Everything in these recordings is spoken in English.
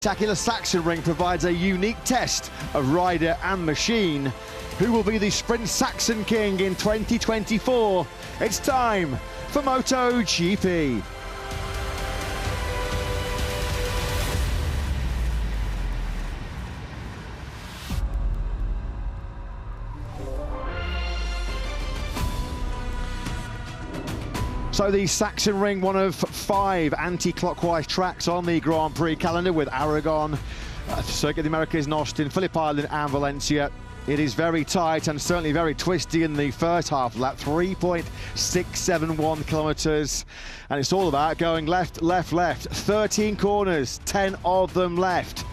Spectacular Sachsenring provides a unique test of rider and machine. Who will be the Sprint Saxon King in 2024? It's time for MotoGP. So the Sachsenring, one of 5 anti-clockwise tracks on the Grand Prix calendar, with Aragon, Circuit of the Americas in Austin, Phillip Island and Valencia. It is very tight and certainly very twisty in the first half of that, 3.671 kilometres. And it's all about going left, left, left. 13 corners, 10 of them left.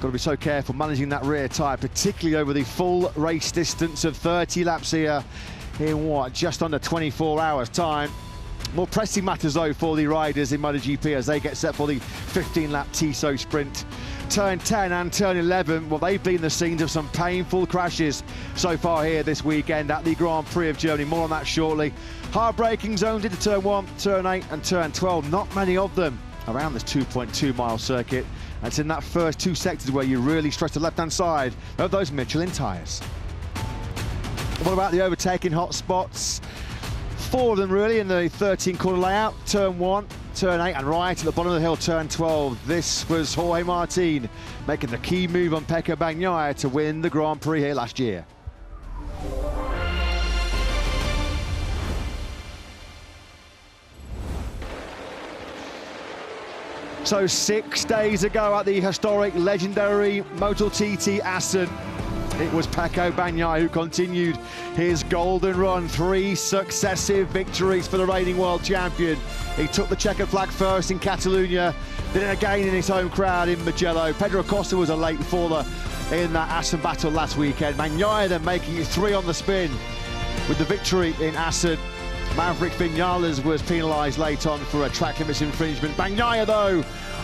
Got to be so careful managing that rear tyre, particularly over the full race distance of 30 laps here in what, just under 24 hours time. More pressing matters though for the riders in MotoGP as they get set for the 15-lap Tissot sprint. Turn 10 and turn 11, well, they've been the scenes of some painful crashes so far here this weekend at the Grand Prix of Germany. More on that shortly. Hard braking zones into turn 1, turn 8 and turn 12. Not many of them around this 2.2-mile circuit. And it's in that first 2 sectors where you really stretch the left-hand side of those Michelin tyres. What about the overtaking hot spots? 4 of them really in the 13-corner layout. Turn 1, turn 8 and right at the bottom of the hill, turn 12. This was Jorge Martin making the key move on Pecco Bagnaia to win the Grand Prix here last year. So 6 days ago at the historic, legendary Moto TT Assen, it was Pecco Bagnaia who continued his golden run. 3 successive victories for the reigning world champion. He took the checkered flag first in Catalonia, did it again in his home crowd in Mugello. Pedro Acosta was a late faller in that Assen battle last weekend. Bagnaia then making it 3 on the spin with the victory in Assen. Maverick Vinales was penalised late on for a track limits infringement. Bagnaia though,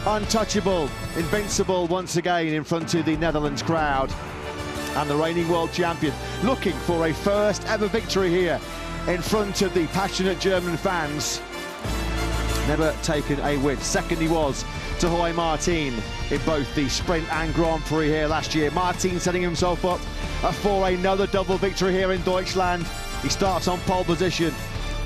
untouchable, invincible once again in front of the Netherlands crowd. And the reigning world champion looking for a first ever victory here in front of the passionate German fans. Never taken a win. Second he was to Jorge Martin in both the sprint and Grand Prix here last year. Martin setting himself up for another double victory here in Deutschland. He starts on pole position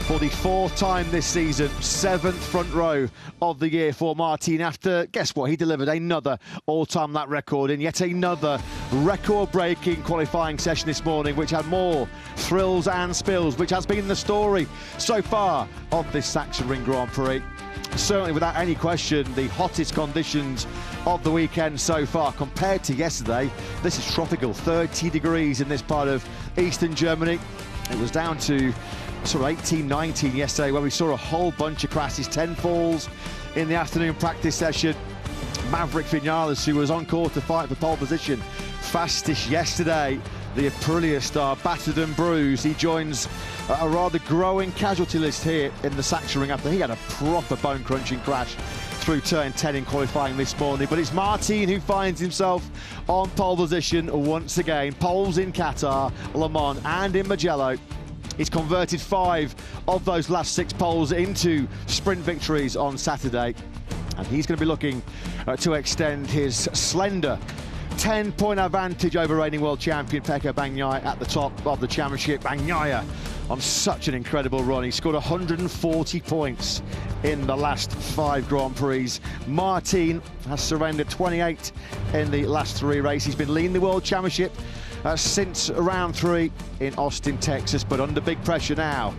for the 4th time this season, 7th front row of the year for Martin after, guess what, he delivered another all-time lap record in yet another record-breaking qualifying session this morning, which had more thrills and spills, which has been the story so far of this Sachsenring Grand Prix. Certainly, without any question, the hottest conditions of the weekend so far. Compared to yesterday, this is tropical, 30 degrees in this part of eastern Germany. It was down to sort of 18, 19 yesterday, where we saw a whole bunch of crashes, 10 falls in the afternoon practice session. Maverick Vinales, who was on course to fight for pole position, fastest yesterday. The Aprilia star, battered and bruised. He joins a rather growing casualty list here in the Sachsenring after he had a proper bone-crunching crash through turn 10 in qualifying this morning. But it's Martin who finds himself on pole position once again. Poles in Qatar, Le Mans and in Mugello. He's converted 5 of those last 6 poles into sprint victories on Saturday. And he's going to be looking to extend his slender 10-point advantage over reigning world champion Pecco Bagnaia at the top of the championship. Bagnaia on such an incredible run. He scored 140 points in the last 5 Grand Prix. Martin has surrendered 28 in the last 3 races. He's been leading the world championship since round 3 in Austin, Texas, but under big pressure now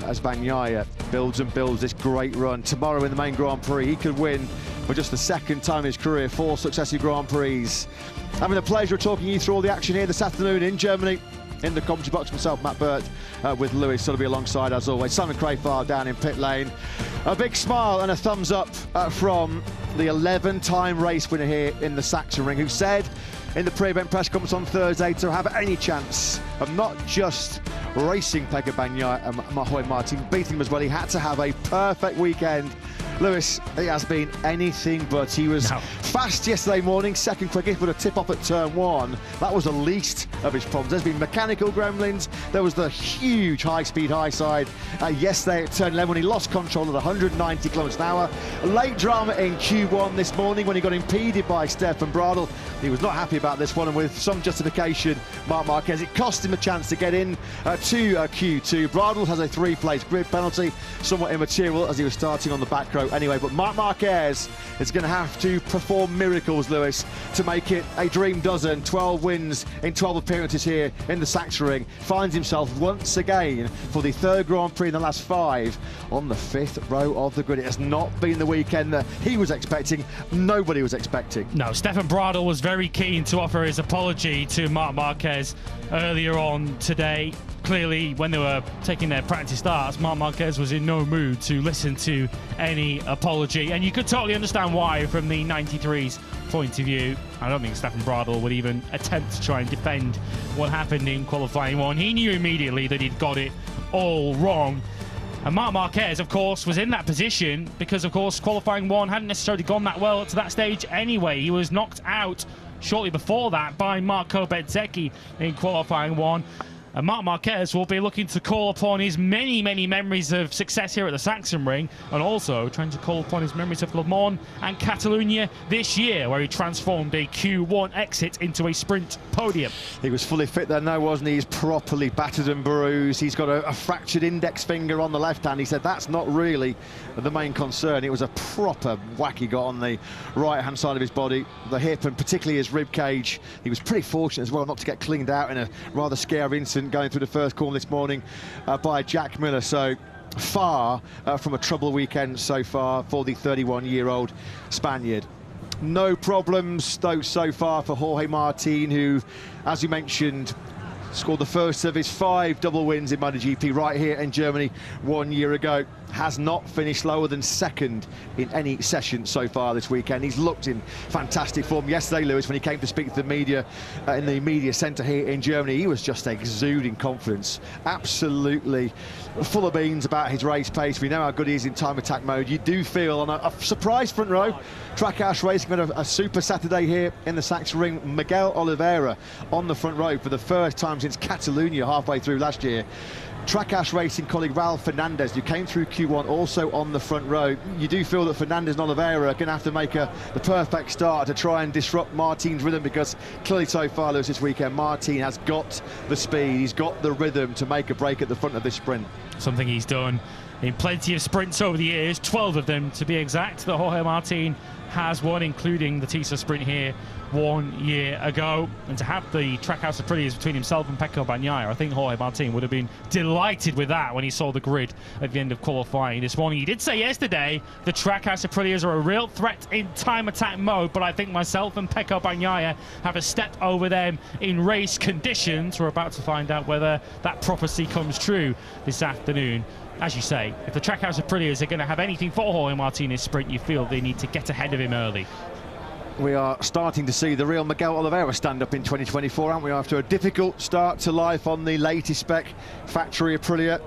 as Bagnaia builds and builds this great run. Tomorrow in the main Grand Prix, he could win for just the 2nd time in his career, 4 successive Grand Prix. Having the pleasure of talking you through all the action here this afternoon in Germany. In the commentary box, myself, Matt Burt, with Lewis Sullivan alongside, as always. Simon Crayfar down in pit lane. A big smile and a thumbs up from the 11-time race winner here in the Sachsenring, who said in the pre-event press conference on Thursday to have any chance of not just racing Pecco Bagnaia and Jorge Martin, beating him as well, he had to have a perfect weekend Lewis, it has been anything but. He was fast yesterday morning, second quickest, but a tip-off at turn 1. That was the least of his problems. There's been mechanical gremlins. There was the huge high-speed high side yesterday at turn 11 when he lost control at 190 kilometres an hour. Late drama in Q1 this morning when he got impeded by Stefan Bradl. He was not happy about this one, and with some justification, Marc Marquez, it cost him a chance to get in to Q2. Bradl has a 3-place grid penalty, somewhat immaterial as he was starting on the back row anyway, but Marc Marquez is going to have to perform miracles, Lewis, to make it a dream dozen. 12 wins in 12 appearances here in the Sachsenring. Finds himself once again for the 3rd Grand Prix in the last 5 on the 5th row of the grid. It has not been the weekend that he was expecting, nobody was expecting. No, Stefan Bradl was very keen to offer his apology to Marc Marquez earlier on today. Clearly, when they were taking their practice starts, Marc Marquez was in no mood to listen to any apology, and you could totally understand why from the 93's point of view. I don't think Stefan Bradl would even attempt to try and defend what happened in qualifying 1. He knew immediately that he'd got it all wrong. And Marc Marquez, of course, was in that position because, of course, qualifying 1 hadn't necessarily gone that well to that stage anyway. He was knocked out shortly before that by Marco Bezzecchi in qualifying 1. And Marc Marquez will be looking to call upon his many, many memories of success here at the Sachsenring, and also trying to call upon his memories of Le Mans and Catalonia this year, where he transformed a Q1 exit into a sprint podium. He was fully fit then, though, wasn't he? He's properly battered and bruised. He's got a fractured index finger on the left hand. He said that's not really the main concern. It was a proper whack he got on the right-hand side of his body, the hip, and particularly his rib cage. He was pretty fortunate as well not to get cleaned out in a rather scary incident going through the first corner this morning by Jack Miller. So far from a trouble weekend so far for the 31-year-old Spaniard. No problems though so far for Jorge Martin, who, as you mentioned, scored the first of his 5 double wins in MotoGP right here in Germany 1 year ago. Has not finished lower than 2nd in any session so far this weekend. He's looked in fantastic form. Yesterday, Lewis, when he came to speak to the media in the media centre here in Germany, he was just exuding confidence. Absolutely full of beans about his race pace. We know how good he is in time attack mode. You do feel on a surprise front row. Trackhouse Racing had a super Saturday here in the Sachsenring. Miguel Oliveira on the front row for the first time since Catalonia halfway through last year. Trackhouse Racing colleague Raul Fernandez, who came through Q1, also on the front row. You do feel that Fernandez and Oliveira are going to have to make the perfect start to try and disrupt Martin's rhythm, because clearly so far, Lewis, this weekend, Martin has got the speed, he's got the rhythm to make a break at the front of this sprint. Something he's done in plenty of sprints over the years, 12 of them to be exact, that Jorge Martin has won, including the TISA sprint here 1 year ago. And to have the Trackhouse Aprilia between himself and Pecco Bagnaia, I think Jorge Martin would have been delighted with that when he saw the grid at the end of qualifying this morning. He did say yesterday the Trackhouse Aprilias are a real threat in time attack mode, but I think myself and Pecco Bagnaia have a step over them in race conditions. We're about to find out whether that prophecy comes true this afternoon. As you say, if the Trackhouse Aprilias are going to have anything for Jorge Martin's sprint, you feel they need to get ahead of him early. We are starting to see the real Miguel Oliveira stand up in 2024, aren't we, after a difficult start to life on the latest spec factory Aprilia.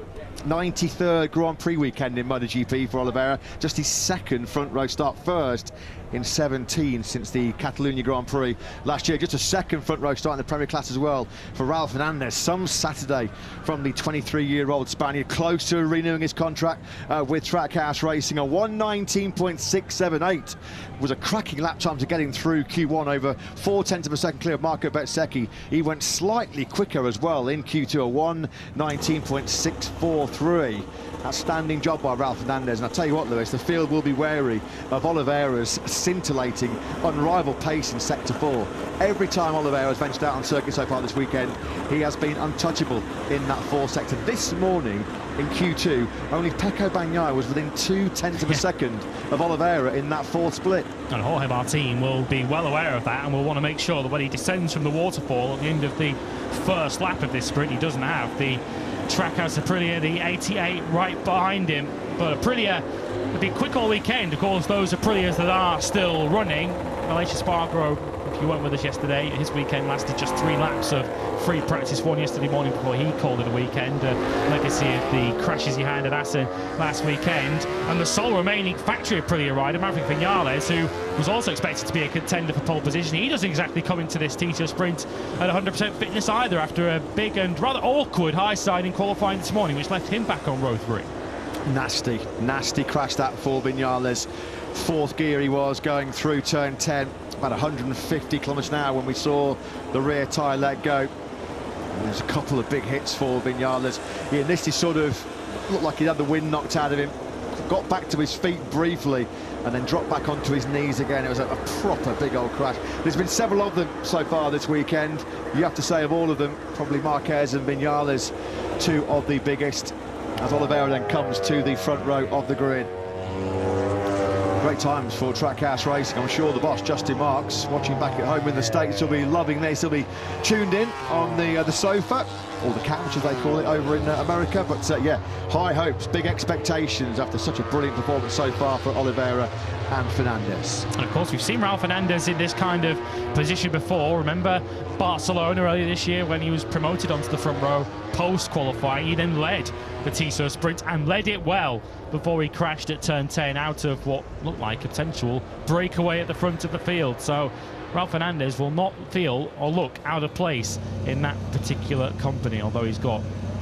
93rd Grand Prix weekend in MotoGP for Oliveira, just his 2nd front row start, first in 17 since the Catalonia Grand Prix last year. Just a 2nd front row start in the Premier Class as well for Raul Fernandez. Some Saturday from the 23-year-old Spaniard, close to renewing his contract with Trackhouse Racing. A 1:19.678 was a cracking lap time to get him through Q1, over 0.4 of a second clear of Marco Bezzecchi. He went slightly quicker as well in Q2, a 1:19.643. Outstanding job by Raul Fernandez. And I'll tell you what, Lewis, the field will be wary of Oliveira's scintillating, unrivaled pace in Sector 4. Every time Oliveira has ventured out on circuit so far this weekend, he has been untouchable in that 4th sector. This morning in Q2, only Pecco Bagnaia was within 0.2 of a second of Oliveira in that 4th split. And Jorge Martin will be well aware of that, and will want to make sure that when he descends from the waterfall at the end of the first lap of this sprint, he doesn't have the Trackhouse Aprilia, the 88, right behind him. But Aprilia have been quick all weekend. Of course, those Aprilias that are still running Malaysia Spargo, if you weren't with us yesterday, his weekend lasted just 3 laps of free practice one yesterday morning before he called it a weekend. Legacy of the crashes he had at Assen last weekend. And the sole remaining factory Aprilia rider, Maverick Vinales, who was also expected to be a contender for pole position. He doesn't exactly come into this Tito Sprint at 100% fitness either, after a big and rather awkward high side in qualifying this morning, which left him back on row 3. Nasty crash that for Vinales. 4th gear he was going through turn 10, about 150 kilometers an hour when we saw the rear tyre let go. And there's a couple of big hits for Vinales. He initially sort of looked like he had the wind knocked out of him, got back to his feet briefly and then dropped back onto his knees again. It was a proper big old crash. There's been several of them so far this weekend. You have to say of all of them, probably Marquez and Vinales, 2 of the biggest, as Oliveira then comes to the front row of the grid. Great times for Trackhouse Racing. I'm sure the boss, Justin Marks, watching back at home in the States, will be loving this. He'll be tuned in on the sofa, or the couch as they call it over in America. But yeah, high hopes, big expectations after such a brilliant performance so far for Oliveira and Fernandez. And of course, we've seen Raul Fernandez in this kind of position before. Remember Barcelona earlier this year when he was promoted onto the front row post-qualifying. He then led the Tito Sprint and led it well before he crashed at turn 10 out of what looked like a potential breakaway at the front of the field. So Raul Fernandez will not feel or look out of place in that particular company, although he's got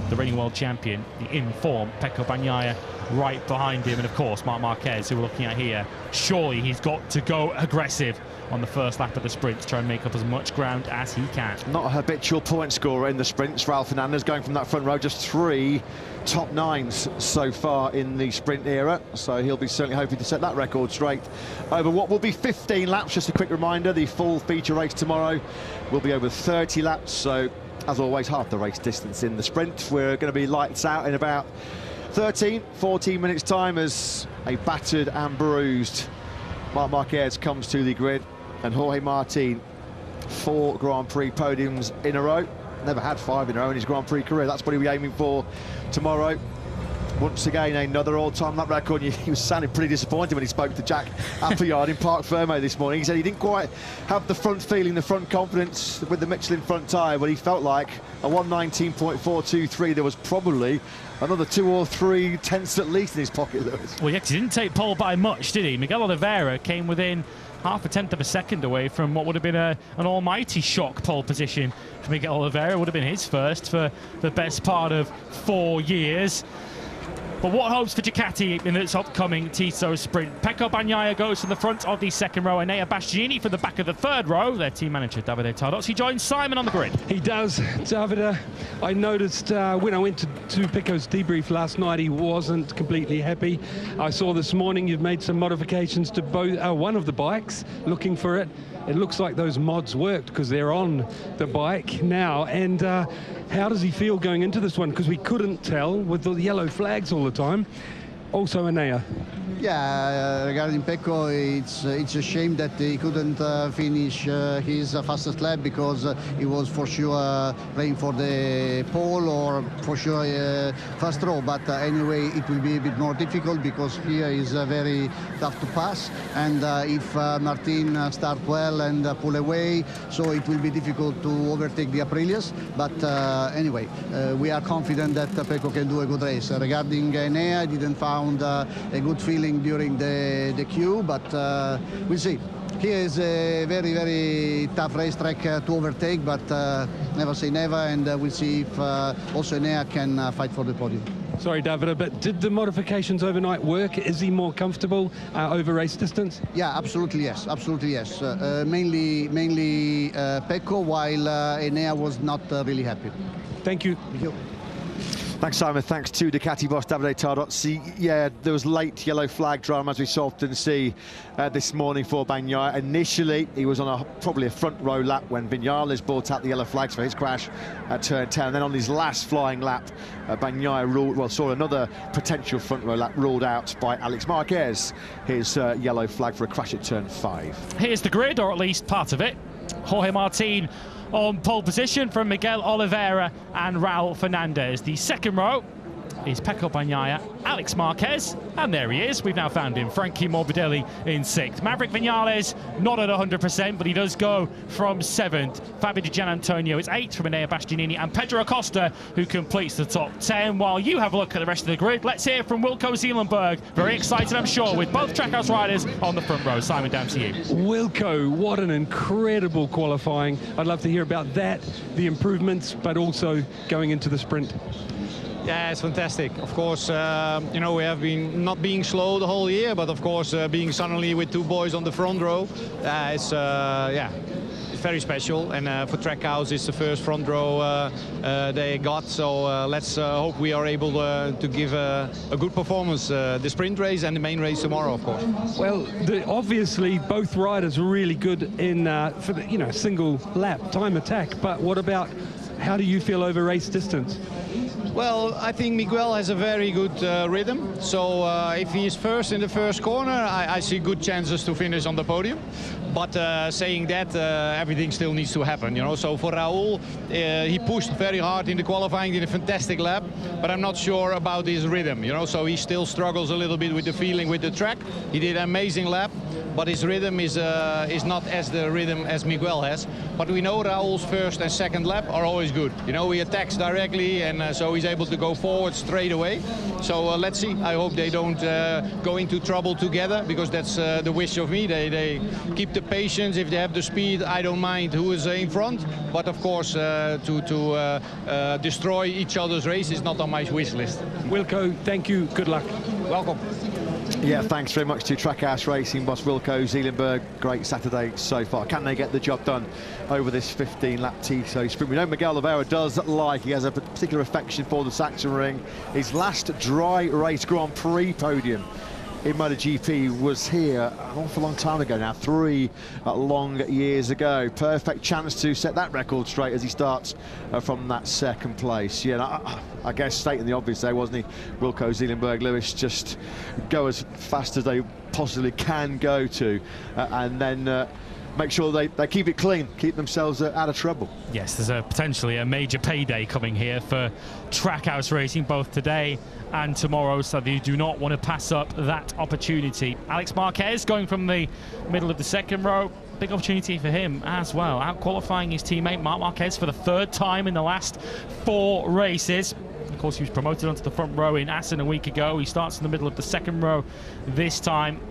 the reigning world champion, the in-form Pecco Bagnaia, right behind him, and of course Marc Marquez, who we're looking at here. Surely he's got to go aggressive on the first lap of the sprint to try and make up as much ground as he can. Not a habitual point scorer in the sprints. Raul Fernandez going from that front row, just 3 top 9s so far in the sprint era, so he'll be certainly hoping to set that record straight over what will be 15 laps. Just a quick reminder, the full feature race tomorrow will be over 30 laps, so as always half the race distance in the sprint. We're going to be lights out in about 13-14 minutes time as a battered and bruised Marc Marquez comes to the grid, and Jorge Martin, 4 Grand Prix podiums in a row. Never had 5 in a row in his Grand Prix career. That's what he'll be aiming for tomorrow. Once again, another all-time lap record. He was sounding pretty disappointed when he spoke to Jack Appleyard in Parc Fermé this morning. He said he didn't quite have the front feeling, the front confidence with the Michelin front tyre, but he felt like a 119.423. There was probably another 2 or 3 tenths at least in his pocket, Lewis. Well, yeah, 'cause he didn't take pole by much, did he? Miguel Oliveira came within half a tenth of a second away from what would have been an almighty shock pole position for Miguel Oliveira. It would have been his first for the best part of 4 years. But what hopes for Ducati in its upcoming Tito Sprint? Pecco Bagnaia goes to the front of the second row, and Enea Bastianini for the back of the third row. Their team manager, Davide Tardozzi, joins Simon on the grid. He does. Davide, I noticed when I went to Pecco's debrief last night, he wasn't completely happy. I saw this morning you've made some modifications to both one of the bikes, looking for it. It looks like those mods worked because they're on the bike now. And how does he feel going into this one? Because we couldn't tell with the yellow flags all the time. Also Enea. Yeah, regarding Pecco, it's a shame that he couldn't finish his fastest lap, because he was for sure playing for the pole or for sure first row. But anyway, it will be a bit more difficult because here is very tough to pass. And if Martin start well and pull away, so it will be difficult to overtake the Aprilias. But anyway, we are confident that Pecco can do a good race. Regarding Enea, I didn't found a good feeling during the queue, but we'll see. Here is a very, very tough racetrack to overtake, but never say never, and we'll see if also Enea can fight for the podium. Sorry, Davide, but did the modifications overnight work? Is he more comfortable over race distance? Yeah, absolutely yes, absolutely yes. Mainly Pecco, while Enea was not really happy. Thank you. Thank you. Thanks, Simon. Thanks to Ducati boss Davide Tardozzi. Yeah, there was late yellow flag drama, as we so often see this morning for Bagnaia. Initially, he was on probably a front row lap when Vinales brought out the yellow flags for his crash at turn 10. And then on his last flying lap, Bagnaia saw another potential front row lap ruled out by Alex Marquez, his yellow flag for a crash at turn 5. Here's the grid, or at least part of it. Jorge Martin on pole position from Miguel Oliveira and Raul Fernandez. The second row is Pecco Bagnaia, Alex Marquez, and there he is. We've now found him. Frankie Morbidelli in 6th. Maverick Vinales, not at 100%, but he does go from 7th. Fabio Di Gianantonio is 8th from Enea Bastianini, and Pedro Acosta, who completes the top 10. While you have a look at the rest of the grid, let's hear from Wilco Zeelenberg. Very excited, I'm sure, with both Trackhouse riders on the front row. Simon, down to you. Wilco, what an incredible qualifying. I'd love to hear about that, the improvements, but also going into the sprint. Yeah, it's fantastic. Of course, you know, we have been not being slow the whole year, but of course, being suddenly with 2 boys on the front row, it's yeah, it's very special. And for Trackhouse, it's the first front row they got. So let's hope we are able to give a good performance the sprint race and the main race tomorrow, of course. Well, obviously both riders are really good in for the, you know, single lap time attack. But what about, how do you feel over race distance? Well, I think Miguel has a very good rhythm. So if he is first in the first corner, I see good chances to finish on the podium. But saying that, everything still needs to happen, you know. So for Raul, he pushed very hard in the qualifying, did a fantastic lap, but I'm not sure about his rhythm, you know. So he still struggles a little bit with the feeling with the track. He did an amazing lap, but his rhythm is not as the rhythm as Miguel has. But we know Raul's first and second lap are always good. You know, he attacks directly, and so he's able to go forward straight away. So let's see. I hope they don't go into trouble together, because that's the wish of me. They keep the patience. If they have the speed, I don't mind who is in front. But of course, to destroy each other's race is not on my wish list. Wilco, thank you. Good luck. Welcome. Yeah, thanks very much to Trackhouse Racing boss Wilco Zeelenberg. Great Saturday so far. Can they get the job done over this 15-lap TSO sprint? We know Miguel Oliveira does like, he has a particular affection for the Sachsenring. His last dry race Grand Prix podium in MotoGP was here an awful long time ago now, 3 long years ago. Perfect chance to set that record straight as he starts from that second place. Yeah, I guess stating the obvious there, wasn't he? Wilco Zeelenberg, Lewis, just go as fast as they possibly can go to, and then make sure they keep it clean, keep themselves out of trouble. Yes, there's potentially a major payday coming here for Trackhouse Racing, both today and tomorrow, so they do not want to pass up that opportunity. Alex Marquez going from the middle of the second row. Big opportunity for him as well, out-qualifying his teammate Marc Marquez for the 3rd time in the last 4 races. Of course, he was promoted onto the front row in Assen a week ago. He starts in the middle of the second row this time.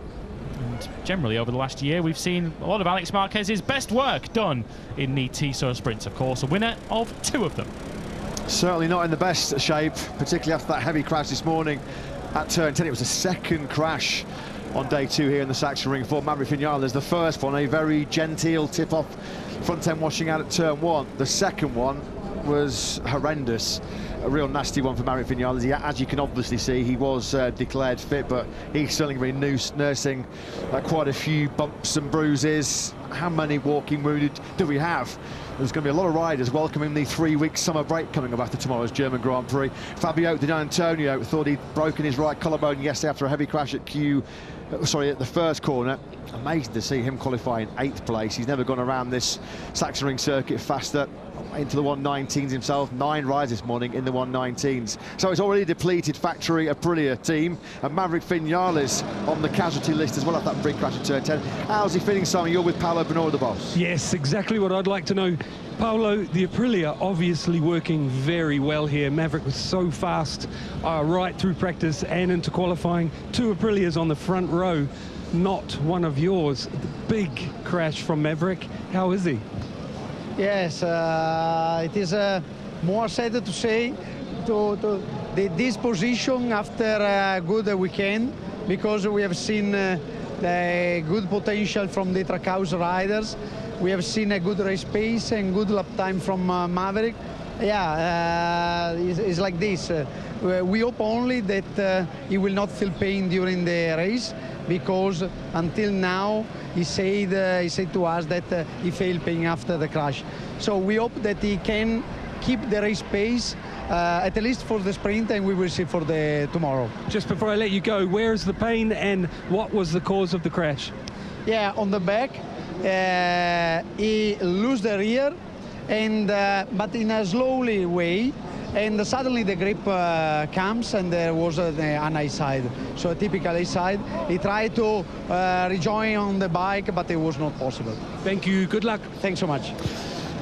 And generally, over the last year, we've seen a lot of Alex Marquez's best work done in the TSO sprints. Of course, a winner of 2 of them. Certainly not in the best shape, particularly after that heavy crash this morning at turn 10. It was the 2nd crash on day 2 here in the Sachsenring for Maverick Vinales. The first one, a very genteel tip-off, front end washing out at turn 1. The second one was horrendous. A real nasty one for Maverick Vinales. As you can obviously see, he was declared fit, but he's certainly been nursing quite a few bumps and bruises. How many walking wounded do we have? There's going to be a lot of riders welcoming the 3-week summer break coming up after tomorrow's German Grand Prix. Fabio Di Gianantonio thought he'd broken his right collarbone yesterday after a heavy crash at at the first corner. Amazing to see him qualify in 8th place. He's never gone around this Sachsenring circuit faster. Into the 119s himself. 9 rides this morning in the 119s. So it's already a depleted factory Aprilia team, and Maverick Vinales on the casualty list as well after that big crash at turn 10. How's he feeling, Simon? You're with Paolo Bonora, the boss. Yes, exactly what I'd like to know. Paolo, the Aprilia obviously working very well here. Maverick was so fast right through practice and into qualifying. 2 Aprilias on the front row, not one of yours. The big crash from Maverick. How is he? Yes, it is more sad to say this position after a good weekend, because we have seen the good potential from the Trackhouse riders. We have seen a good race pace and good lap time from Maverick. Yeah, it's like this. We hope only that he will not feel pain during the race, because until now he said to us that he felt pain after the crash. So we hope that he can keep the race pace at least for the sprint, and we will see for the tomorrow. Just before I let you go, where is the pain and what was the cause of the crash? Yeah, on the back. He lost the rear, and but in a slowly way, and suddenly the grip comes, and there was an A side, so a typical A side. He tried to rejoin on the bike, but it was not possible. Thank you. Good luck. Thanks so much.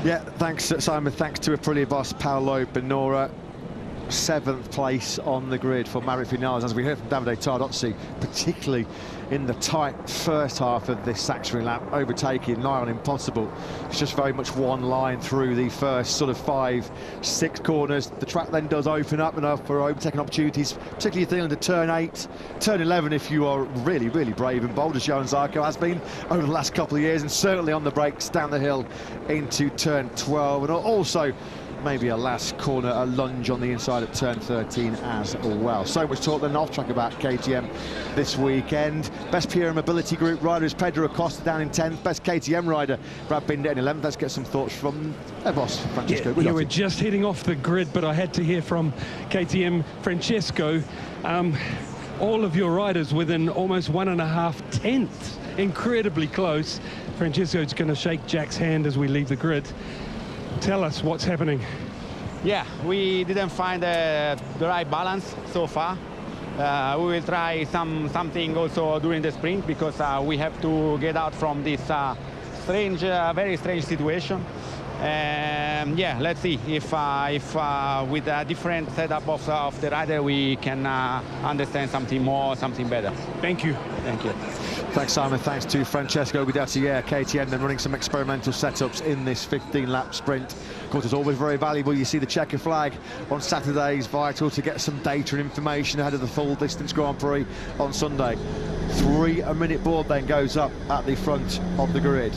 Yeah, thanks, Simon. Thanks to Aprilia boss Paolo Benora. 7th place on the grid for Maverick Vinales, as we heard from Davide Tardozzi, particularly in the tight first half of this Sachsenring lap, overtaking nigh on impossible. It's just very much one line through the first sort of 5-6 corners. The track then does open up enough for overtaking opportunities, particularly if they're into turn 8, turn 11 if you are really, really brave and bold, as Johan Zarco has been over the last couple of years, and certainly on the brakes down the hill into turn 12, and also maybe a last corner, a lunge on the inside at turn 13 as well. So much talk then off track about KTM this weekend. Best Pure Mobility Group rider is Pedro Acosta down in 10th. Best KTM rider, Brad Binder in 11th. Let's get some thoughts from their boss, Francesco. Yeah, we're just heading off the grid, but I had to hear from KTM Francesco. All of your riders within almost 1.5 tenths. Incredibly close. Francesco's going to shake Jack's hand as we leave the grid. Tell us what's happening. Yeah, we didn't find the right balance so far. We will try something also during the sprint, because we have to get out from this strange, very strange situation. Yeah, let's see if with a different setup of the rider we can understand something more, something better. Thank you. Thank you. Thanks, Simon. Thanks to Francesco Guidetti. Yeah, KTM then running some experimental setups in this 15-lap sprint. Of course, it's always very valuable. You see the checker flag on Saturdays, vital to get some data and information ahead of the full distance Grand Prix on Sunday. 3-minute board then goes up at the front of the grid.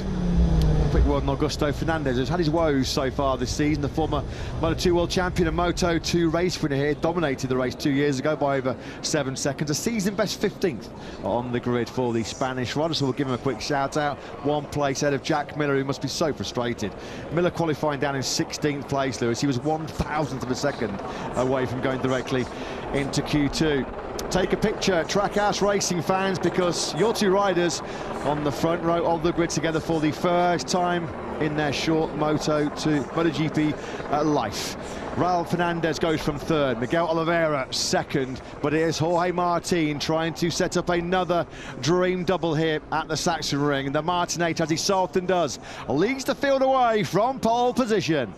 Quick word on Augusto Fernandez, who's had his woes so far this season. The former Moto2 world champion and Moto2 race winner here, dominated the race 2 years ago by over 7 seconds. A season best 15th on the grid for the Spanish rider, so we'll give him a quick shout out. 1 place ahead of Jack Miller, who must be so frustrated. Miller qualifying down in 16th place, Lewis. He was 1,000th of a second away from going directly into Q2. Take a picture, Trackhouse racing fans, because your 2 riders on the front row of the grid together for the first time in their short MotoGP life. Raul Fernandez goes from 3rd, Miguel Oliveira 2nd, but it is Jorge Martin trying to set up another dream double here at the Sachsenring. And the Martin 8, as he so often does, leads the field away from pole position.